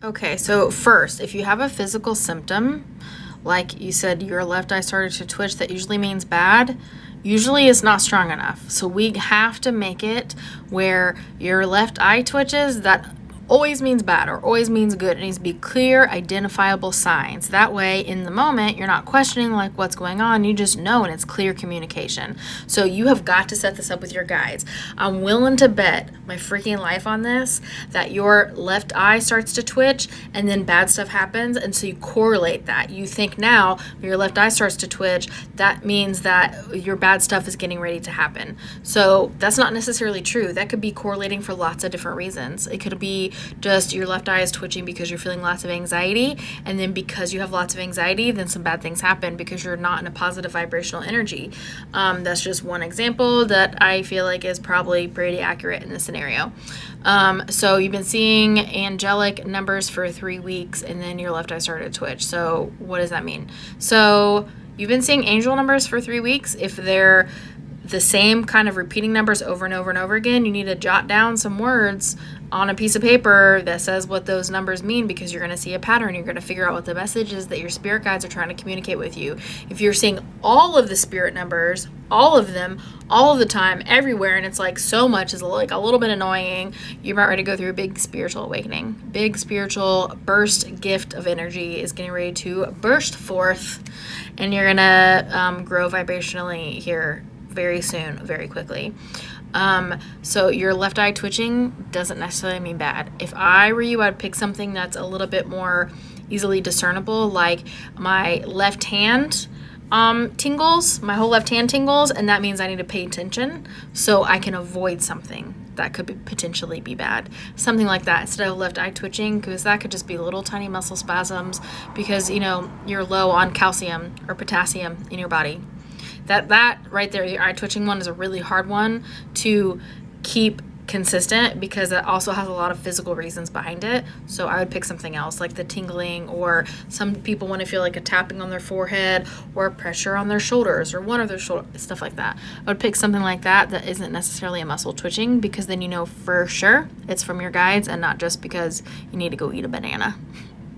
Okay, so first, if you have a physical symptom, like you said, your left eye started to twitch, that usually means bad. Usually it's not strong enough. So we have to make it where your left eye twitches, that always means bad or always means good. It needs to be clear, identifiable signs. That way, in the moment, you're not questioning like what's going on. You just know, and it's clear communication. So you have got to set this up with your guides. I'm willing to bet my freaking life on this that your left eye starts to twitch and then bad stuff happens. And so you correlate that. You think now your left eye starts to twitch, that means that your bad stuff is getting ready to happen. So that's not necessarily true. That could be correlating for lots of different reasons. It could be just your left eye is twitching because you're feeling lots of anxiety, and then because you have lots of anxiety, then some bad things happen because you're not in a positive vibrational energy. That's just one example that I feel like is probably pretty accurate in this scenario. So you've been seeing angelic numbers for 3 weeks, and then your left eye started to twitch. So what does that mean? So you've been seeing angel numbers for 3 weeks. If they're the same kind of repeating numbers over and over and over again, you need to jot down some words on a piece of paper that says what those numbers mean, because you're going to see a pattern. You're going to figure out what the message is that your spirit guides are trying to communicate with you. If you're seeing all of the spirit numbers, all of them, all of the time, everywhere, and it's like so much is like a little bit annoying, you're about ready to go through a big spiritual awakening. Big spiritual burst gift of energy is getting ready to burst forth, and you're going to grow vibrationally here very soon, very quickly. So your left eye twitching doesn't necessarily mean bad. If I were you, I'd pick something that's a little bit more easily discernible, like my left hand tingles, my whole left hand tingles, and that means I need to pay attention so I can avoid something that could potentially be bad. Something like that instead of left eye twitching, because that could just be little tiny muscle spasms because, you're low on calcium or potassium in your body. That right there, your eye twitching one, is a really hard one to keep consistent because it also has a lot of physical reasons behind it. So I would pick something else like the tingling, or some people want to feel like a tapping on their forehead or pressure on their shoulders or one of their shoulders, stuff like that. I would pick something like that that isn't necessarily a muscle twitching, because then you know for sure it's from your guides and not just because you need to go eat a banana.